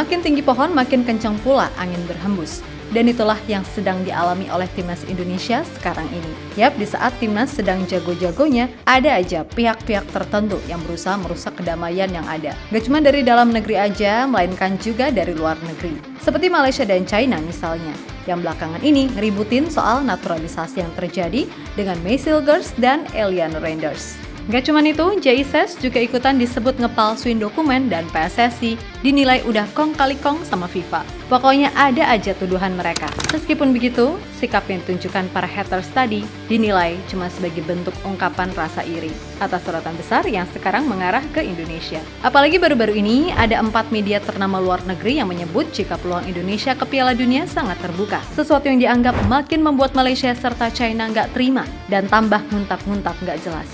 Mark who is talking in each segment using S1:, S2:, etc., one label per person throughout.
S1: Makin tinggi pohon, makin kencang pula angin berhembus. Dan itulah yang sedang dialami oleh timnas Indonesia sekarang ini. Yap, di saat timnas sedang jago-jagonya, ada aja pihak-pihak tertentu yang berusaha merusak kedamaian yang ada. Gak cuma dari dalam negeri aja, melainkan juga dari luar negeri. Seperti Malaysia dan China misalnya, yang belakangan ini ngeributin soal naturalisasi yang terjadi dengan Maysil Girls dan Eliana Randers. Gak cuman itu, JICES juga ikutan disebut ngepalsuin dokumen dan PSSI dinilai udah kong kali kong sama FIFA. Pokoknya ada aja tuduhan mereka. Meskipun begitu, sikap yang ditunjukkan para haters tadi dinilai cuma sebagai bentuk ungkapan rasa iri atas sorotan besar yang sekarang mengarah ke Indonesia. Apalagi baru-baru ini ada 4 media ternama luar negeri yang menyebut jika peluang Indonesia ke Piala Dunia sangat terbuka. Sesuatu yang dianggap makin membuat Malaysia serta China nggak terima dan tambah nguntap-nguntap nggak jelas.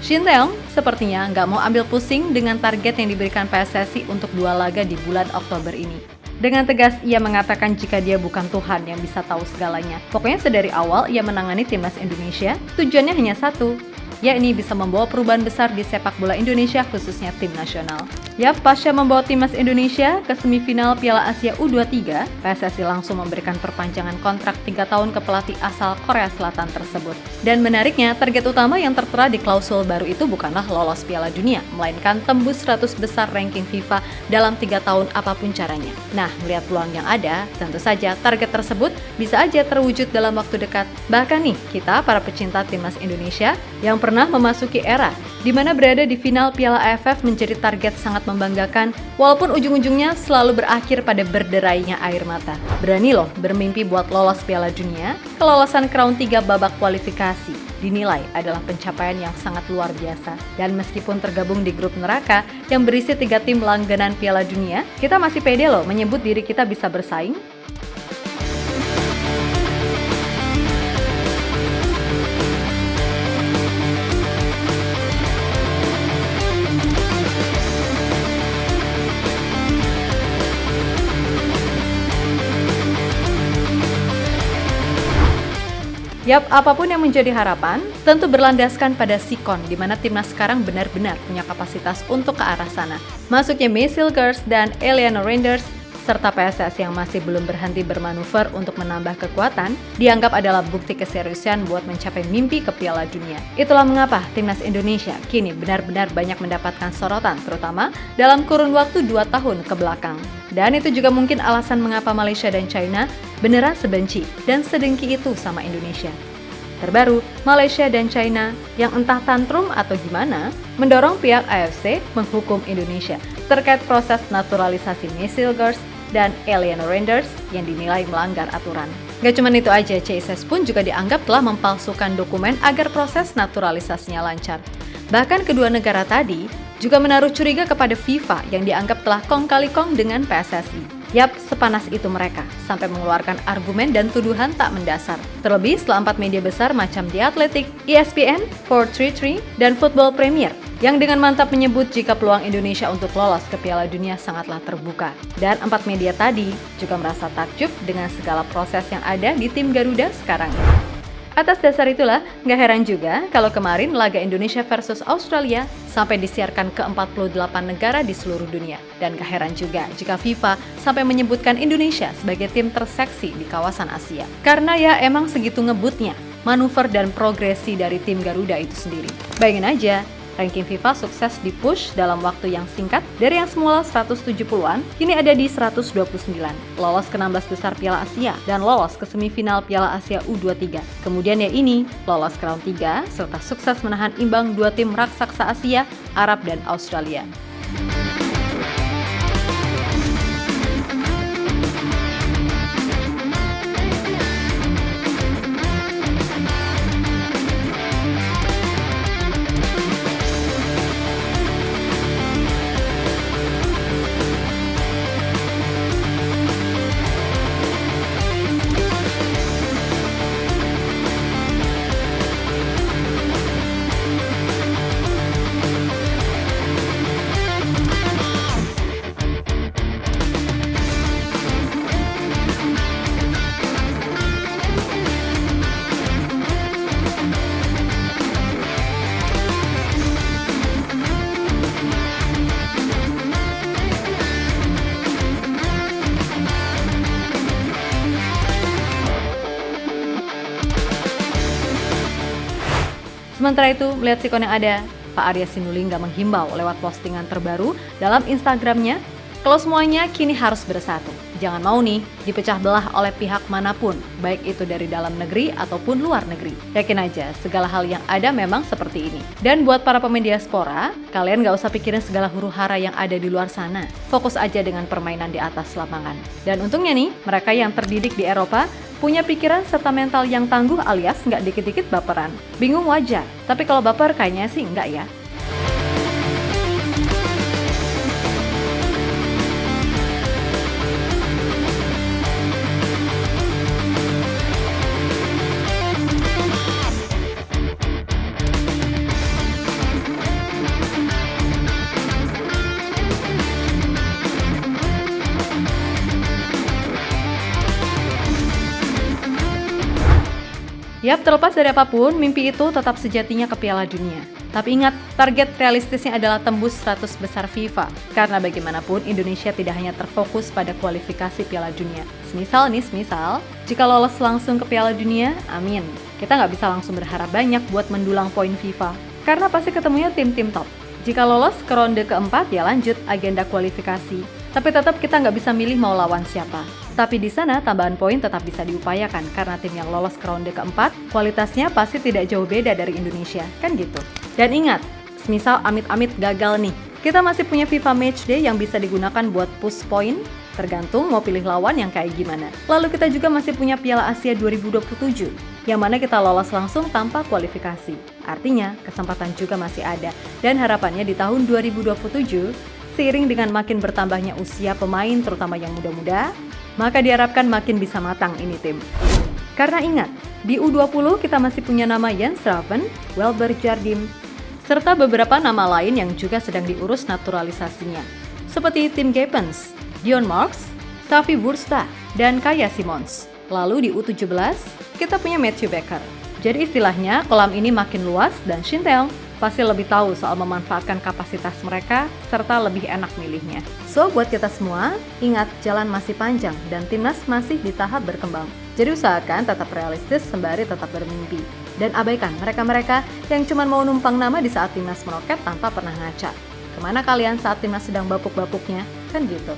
S1: Shin Tae-yong sepertinya nggak mau ambil pusing dengan target yang diberikan PSSI untuk 2 laga di bulan Oktober ini. Dengan tegas, ia mengatakan jika dia bukan Tuhan yang bisa tahu segalanya. Pokoknya sedari awal ia menangani timnas Indonesia, tujuannya hanya satu, yakni bisa membawa perubahan besar di sepak bola Indonesia khususnya tim nasional. Yap, pasca membawa timnas Indonesia ke semifinal Piala Asia U23, PSSI langsung memberikan perpanjangan kontrak 3 tahun ke pelatih asal Korea Selatan tersebut. Dan menariknya, target utama yang tertera di klausul baru itu bukanlah lolos Piala Dunia, melainkan tembus 100 besar ranking FIFA dalam 3 tahun apapun caranya. Nah, melihat peluang yang ada, tentu saja target tersebut bisa aja terwujud dalam waktu dekat. Bahkan nih, kita para pecinta timnas Indonesia yang pernah memasuki era di mana berada di final Piala AFF menjadi target sangat membanggakan, walaupun ujung-ujungnya selalu berakhir pada berderainya air mata. Berani loh bermimpi buat lolos Piala Dunia, kelolosan Crown 3 babak kualifikasi dinilai adalah pencapaian yang sangat luar biasa. Dan meskipun tergabung di grup neraka yang berisi 3 tim langganan Piala Dunia, kita masih pede loh menyebut diri kita bisa bersaing. Yap, apapun yang menjadi harapan, tentu berlandaskan pada sikon, di mana timnas sekarang benar-benar punya kapasitas untuk ke arah sana. Masuknya Maysil Girls dan Eliana Randers, serta PSSI yang masih belum berhenti bermanuver untuk menambah kekuatan, dianggap adalah bukti keseriusan buat mencapai mimpi ke Piala Dunia. Itulah mengapa timnas Indonesia kini benar-benar banyak mendapatkan sorotan, terutama dalam kurun waktu 2 tahun ke belakang. Dan itu juga mungkin alasan mengapa Malaysia dan China beneran sebenci dan sedengki itu sama Indonesia. Terbaru, Malaysia dan China yang entah tantrum atau gimana, mendorong pihak AFC menghukum Indonesia terkait proses naturalisasi Maysil Girls dan Eliana Randers yang dinilai melanggar aturan. Gak cuma itu aja, JICES pun juga dianggap telah mempalsukan dokumen agar proses naturalisasinya lancar. Bahkan kedua negara tadi juga menaruh curiga kepada FIFA yang dianggap telah kong kali kong dengan PSSI. Yap, sepanas itu mereka, sampai mengeluarkan argumen dan tuduhan tak mendasar. Terlebih setelah 4 media besar macam The Athletic, ESPN, 433, dan Football Premier, yang dengan mantap menyebut jika peluang Indonesia untuk lolos ke Piala Dunia sangatlah terbuka. Dan 4 media tadi juga merasa takjub dengan segala proses yang ada di tim Garuda sekarang ini. Atas dasar itulah, nggak heran juga kalau kemarin laga Indonesia versus Australia sampai disiarkan ke 48 negara di seluruh dunia. Dan nggak heran juga jika FIFA sampai menyebutkan Indonesia sebagai tim terseksi di kawasan Asia. Karena ya emang segitu ngebutnya manuver dan progresi dari tim Garuda itu sendiri. Bayangin aja, ranking FIFA sukses di-push dalam waktu yang singkat dari yang semula 170-an, kini ada di 129. Lolos ke 16 besar Piala Asia dan lolos ke semifinal Piala Asia U23. Kemudian ya ini, lolos ke round 3 serta sukses menahan imbang 2 tim raksasa Asia, Arab dan Australia. Sementara itu, melihat sikon yang ada, Pak Arya Sinulinga menghimbau lewat postingan terbaru dalam Instagramnya, kalau semuanya kini harus bersatu. Jangan mau nih dipecah belah oleh pihak manapun, baik itu dari dalam negeri ataupun luar negeri. Yakin aja, segala hal yang ada memang seperti ini. Dan buat para pemain diaspora, kalian gak usah pikirin segala huru-hara yang ada di luar sana. Fokus aja dengan permainan di atas lapangan. Dan untungnya nih, mereka yang terdidik di Eropa punya pikiran serta mental yang tangguh alias nggak dikit-dikit baperan. Bingung wajar, tapi kalau baper kayaknya sih nggak ya. Yap, terlepas dari apapun, mimpi itu tetap sejatinya ke Piala Dunia. Tapi ingat, target realistisnya adalah tembus 100 besar FIFA. Karena bagaimanapun, Indonesia tidak hanya terfokus pada kualifikasi Piala Dunia. Semisal, jika lolos langsung ke Piala Dunia, amin. Kita nggak bisa langsung berharap banyak buat mendulang poin FIFA. Karena pasti ketemunya tim-tim top. Jika lolos ke ronde keempat, ya lanjut agenda kualifikasi. Tapi tetap kita nggak bisa milih mau lawan siapa. Tapi di sana tambahan poin tetap bisa diupayakan karena tim yang lolos ke ronde keempat kualitasnya pasti tidak jauh beda dari Indonesia, kan gitu. Dan ingat, semisal amit-amit gagal nih, kita masih punya FIFA Matchday yang bisa digunakan buat push poin, tergantung mau pilih lawan yang kayak gimana. Lalu kita juga masih punya Piala Asia 2027, yang mana kita lolos langsung tanpa kualifikasi. Artinya, kesempatan juga masih ada. Dan harapannya di tahun 2027, seiring dengan makin bertambahnya usia pemain terutama yang muda-muda, maka diharapkan makin bisa matang ini tim. Karena ingat, di U20 kita masih punya nama Jens Raven, Welber Jardim, serta beberapa nama lain yang juga sedang diurus naturalisasinya. Seperti Tim Gapens, Dion Marks, Safi Bursta, dan Kaya Simons. Lalu di U17, kita punya Matthew Becker. Jadi istilahnya kolam ini makin luas dan Shinteong pasti lebih tahu soal memanfaatkan kapasitas mereka serta lebih enak milihnya. So, buat kita semua, ingat jalan masih panjang dan timnas masih di tahap berkembang. Jadi usahakan tetap realistis sembari tetap bermimpi. Dan abaikan mereka-mereka yang cuma mau numpang nama di saat timnas meroket tanpa pernah ngaca. Kemana kalian saat timnas sedang bapuk-bapuknya? Kan gitu.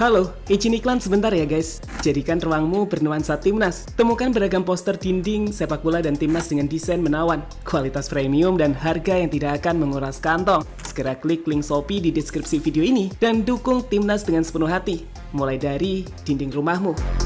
S2: Halo, izin iklan sebentar ya guys. Jadikan ruangmu bernuansa timnas. Temukan beragam poster dinding, sepak bola dan timnas dengan desain menawan, kualitas premium dan harga yang tidak akan menguras kantong. Segera klik link Shopee di deskripsi video ini dan dukung timnas dengan sepenuh hati. Mulai dari dinding rumahmu.